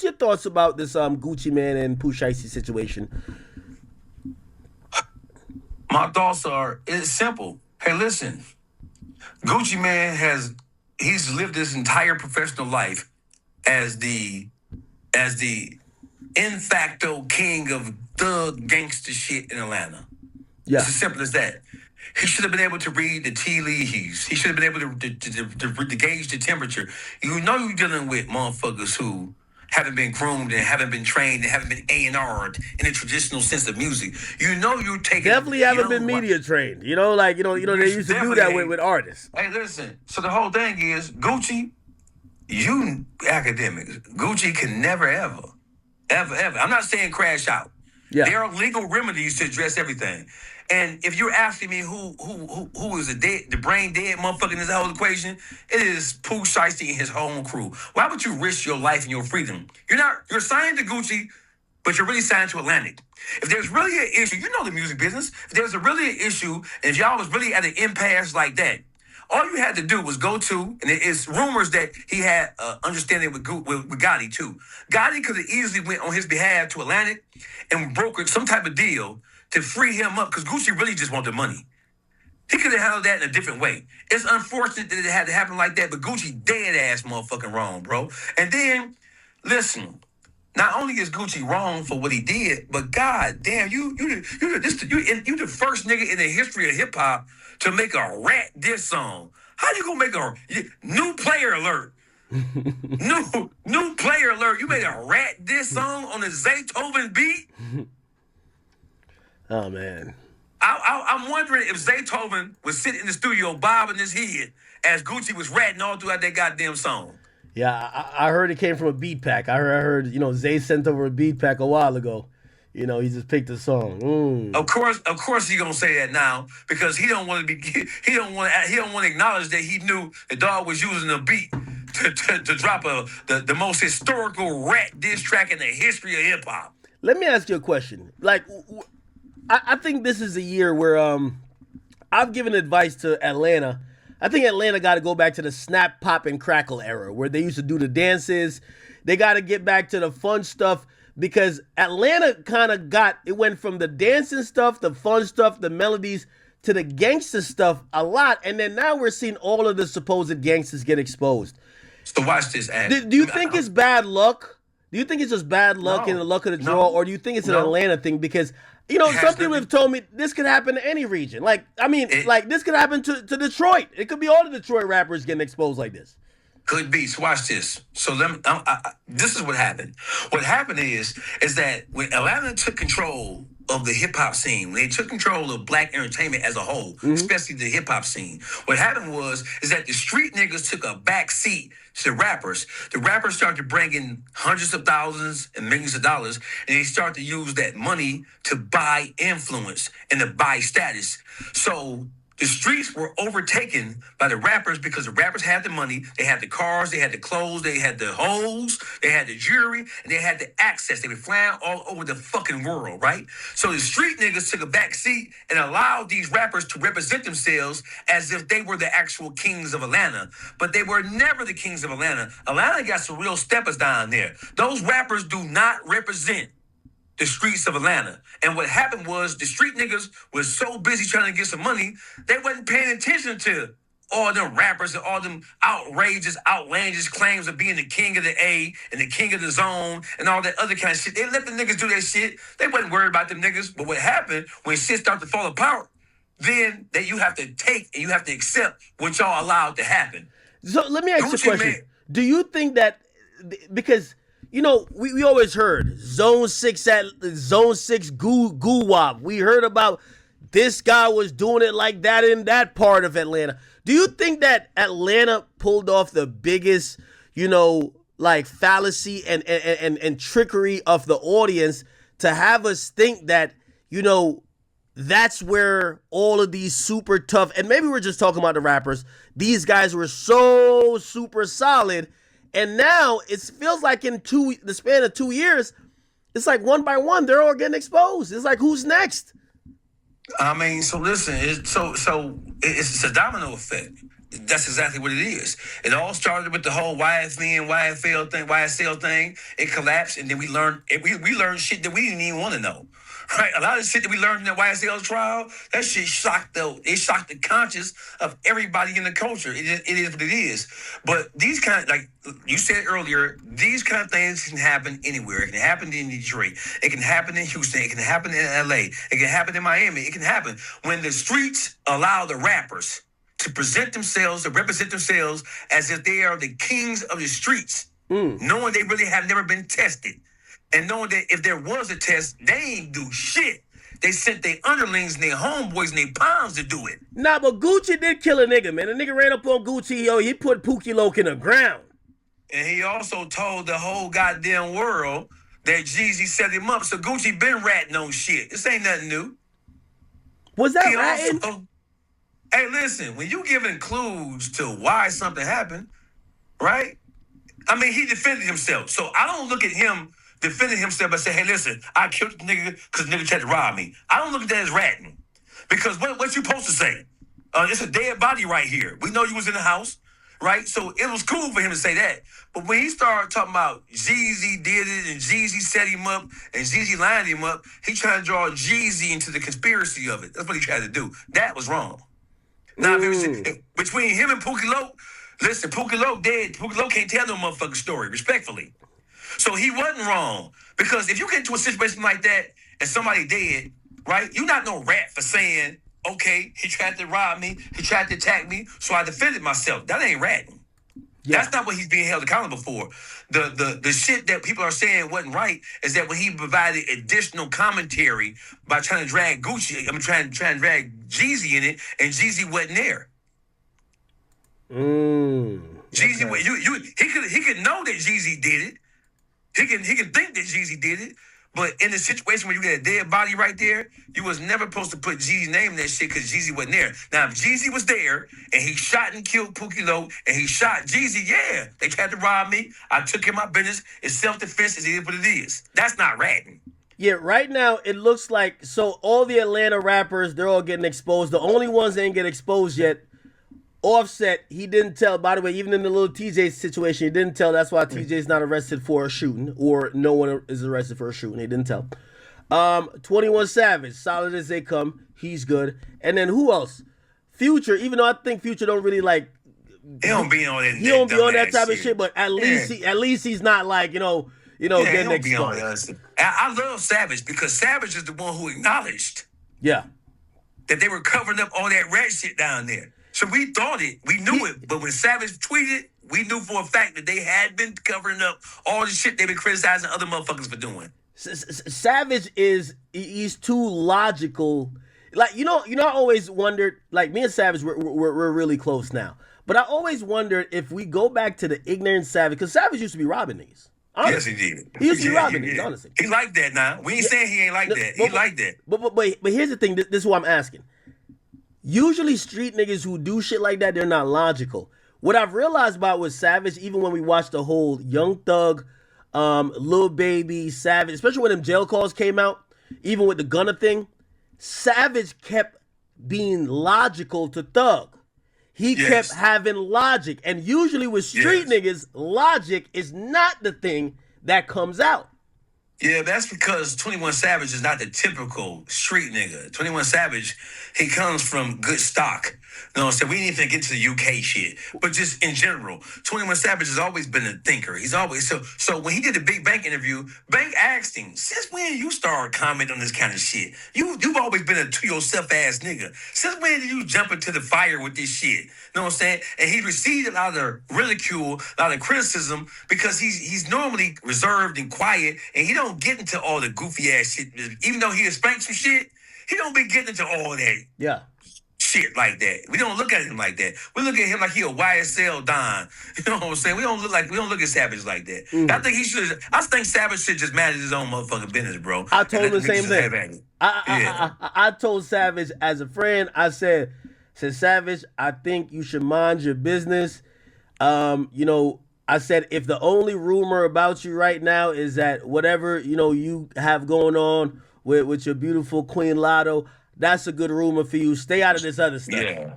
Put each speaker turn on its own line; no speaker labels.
what's your thoughts about this Gucci Man and Pooh Shiesty situation?
My thoughts are, it's simple. Hey, listen, Gucci Man he's lived his entire professional life as the in facto king of thug gangster shit in Atlanta.
Yeah.
It's as simple as that. He should have been able to read the tea leaves. He should have been able to gauge the temperature. You know you're dealing with motherfuckers who haven't been groomed and haven't been trained and haven't been A&R'd in the traditional sense of music. You know you're taking...
Definitely haven't been media trained. You know, like, they used to do that with artists.
Hey, listen. So the whole thing is, Gucci, you academics, Gucci can never, ever, I'm not saying crash out.
Yeah.
There are legal remedies to address everything. And if you're asking me who is the brain dead motherfucker in this whole equation, it is Pooh Shiesty and his whole crew. Why would you risk your life and your freedom? You're signed to Gucci, but you're really signed to Atlantic. If there's really an issue, you know the music business. If there's really an issue, and if y'all was really at an impasse like that, all you had to do was go to, and it's rumors that he had understanding with Gotti too. Gotti could have easily went on his behalf to Atlantic and brokered some type of deal to free him up, because Gucci really just wanted the money. He could have handled that in a different way. It's unfortunate that it had to happen like that, but Gucci dead ass motherfucking wrong, bro. And then, listen, not only is Gucci wrong for what he did, but god damn, you the first nigga in the history of hip hop to make a rat diss song. How you gonna make a new player alert? new player alert. You made a rat diss song on a Zaytoven beat?
Oh, man.
I'm wondering if Zaytoven was sitting in the studio bobbing his head as Gucci was ratting all throughout that goddamn song.
Yeah, I heard it came from a beat pack. I heard Zay sent over a beat pack a while ago. He just picked a song.
Of course, he gonna say that now because he don't want to acknowledge that he knew the dog was using a beat to drop the most historical rat diss track in the history of hip hop.
Let me ask you a question. Like, I think this is a year where I've given advice to Atlanta. I think Atlanta got to go back to the snap, pop, and crackle era where they used to do the dances. They got to get back to the fun stuff because Atlanta kind of it went from the dancing stuff, the fun stuff, the melodies, to the gangster stuff a lot. And then now we're seeing all of the supposed gangsters get exposed.
So watch this.
Do you think it's bad luck? Do you think it's just bad luck and the luck of the draw? Or do you think it's an Atlanta thing? Because some people have told me this could happen to any region. This could happen to Detroit. It could be all the Detroit rappers getting exposed like this.
Could be. So watch this. So this is what happened. What happened is that when Atlanta took control of the hip hop scene, when they took control of black entertainment as a whole, especially the hip hop scene, what happened is that the street niggas took a back seat to the rappers. The rappers started bringing hundreds of thousands and millions of dollars, and they started to use that money to buy influence and to buy status. So the streets were overtaken by the rappers because the rappers had the money, they had the cars, they had the clothes, they had the hoes, they had the jewelry, and they had the access. They were flying all over the fucking world, right? So the street niggas took a back seat and allowed these rappers to represent themselves as if they were the actual kings of Atlanta. But they were never the kings of Atlanta. Atlanta got some real steppers down there. Those rappers do not represent the streets of Atlanta. And what happened was the street niggas was so busy trying to get some money, they wasn't paying attention to all them rappers and all them outrageous, outlandish claims of being the king of the A and the king of the zone and all that other kind of shit. They let the niggas do that shit. They wasn't worried about them niggas. But what happened when shit started to fall apart, then that you have to take and you have to accept what y'all allowed to happen.
So let me ask you a question. Do you think that, because we always heard Zone 6 goo wop. We heard about this guy was doing it like that in that part of Atlanta. Do you think that Atlanta pulled off the biggest, fallacy and trickery of the audience to have us think that, that's where all of these super tough, and maybe we're just talking about the rappers, these guys were so super solid. And now it feels like in the span of 2 years, it's like one by one, they're all getting exposed. It's like, who's next?
I mean, so listen, it's a domino effect. That's exactly what it is. It all started with the whole YFV and YFL thing, YSL thing. It collapsed, and then we learned we learned shit that we didn't even want to know. Right? A lot of shit that we learned in the YSL trial, that shit shocked the conscience of everybody in the culture. It is what it is. But these kind of, like you said earlier, these kind of things can happen anywhere. It can happen in Detroit. It can happen in Houston. It can happen in LA. It can happen in Miami. It can happen when the streets allow the rappers to present themselves, to represent themselves as if they are the kings of the streets, knowing they really have never been tested. And knowing that if there was a test, they ain't do shit. They sent their underlings and their homeboys and their pounds to do it.
Nah, but Gucci did kill a nigga, man. A nigga ran up on Gucci, yo, he put Pookie Loke in the ground.
And he also told the whole goddamn world that Jeezy set him up. So Gucci been ratting on shit. This ain't nothing new.
Was that ratting?
Hey, listen, when you giving clues to why something happened, right? I mean, he defended himself. So I don't look at him defending himself and say, hey, listen, I killed the nigga because the nigga tried to rob me. I don't look at that as ratting. Because what you supposed to say? It's a dead body right here. We know you was in the house, right? So it was cool for him to say that. But when he started talking about Jeezy did it and Jeezy set him up and Jeezy lined him up, he tried to draw Jeezy into the conspiracy of it. That's what he tried to do. That was wrong. Now, between him and Pookie Loke, listen, Pookie Loke dead. Pookie Loke can't tell no motherfucking story, respectfully. So he wasn't wrong. Because if you get into a situation like that and somebody dead, right, you're not no rat for saying, okay, he tried to rob me, he tried to attack me, so I defended myself. That ain't ratting. Yeah. That's not what he's being held accountable for. The shit that people are saying wasn't right is that when he provided additional commentary by trying to drag trying to drag Jeezy in it, and Jeezy wasn't there. Jeezy, okay. He could know that Jeezy did it. He can think that Jeezy did it. But in the situation where you get a dead body right there, you was never supposed to put Jeezy's name in that shit because Jeezy wasn't there. Now, if Jeezy was there and he shot and killed Pookie Loke and he shot Jeezy, yeah, they tried to rob me. I took care of my business. It's self-defense. It is what it is. That's not ratting.
Yeah, right now it looks like, so all the Atlanta rappers, they're all getting exposed. The only ones that ain't get exposed yet, Offset, he didn't tell. By the way, even in the little TJ situation, he didn't tell. That's why TJ's not arrested for a shooting, or no one is arrested for a shooting. He didn't tell. 21 Savage, solid as they come. He's good. And then who else? Future, even though I think Future don't really like.
He don't be on that.
He don't be on that type of shit. But at least he's not like getting exposed.
I love Savage because Savage is the one who acknowledged.
Yeah.
That they were covering up all that rat shit down there. So we thought it, we knew it, but when Savage tweeted, we knew for a fact that they had been covering up all the shit they've been criticizing other motherfuckers for doing.
Savage he's too logical. Like, I always wondered, like, me and Savage, we're really close now. But I always wondered if we go back to the ignorant Savage, because Savage used to be robbing these. Honestly.
Yes, he did.
He used to be robbing these, honestly.
He like that now. We ain't saying he ain't like that. He like that.
But here's the thing. This is what I'm asking. Usually street niggas who do shit like that, they're not logical. What I've realized about with Savage, even when we watched the whole Young Thug, Lil Baby, Savage, especially when them jail calls came out, even with the Gunna thing, Savage kept being logical to Thug. He kept having logic. And usually with street niggas, logic is not the thing that comes out.
Yeah, that's because 21 Savage is not the typical street nigga. 21 Savage, he comes from good stock. You know what I'm saying? We didn't even get to the UK shit. But just in general, 21 Savage has always been a thinker. He's always so when he did the Big Bank interview, Bank asked him, since when you started commenting on this kind of shit? You've always been a to yourself ass nigga. Since when did you jump into the fire with this shit? You know what I'm saying? And he received a lot of ridicule, a lot of criticism, because he's normally reserved and quiet, and he don't get into all the goofy ass shit. Even though he has spanked some shit, he don't be getting into all that.
Yeah.
Shit like that. We don't look at him like that. We look at him like he a YSL Don. You know what I'm saying? We don't look at Savage like that. Mm-hmm. I think Savage should just manage his own motherfucking business, bro.
I told him the same thing. I told Savage as a friend, I said Savage, I think you should mind your business. I said, if the only rumor about you right now is that whatever, you have going on with your beautiful Queen Lotto, that's a good rumor for you. Stay out of this other stuff.
Yeah.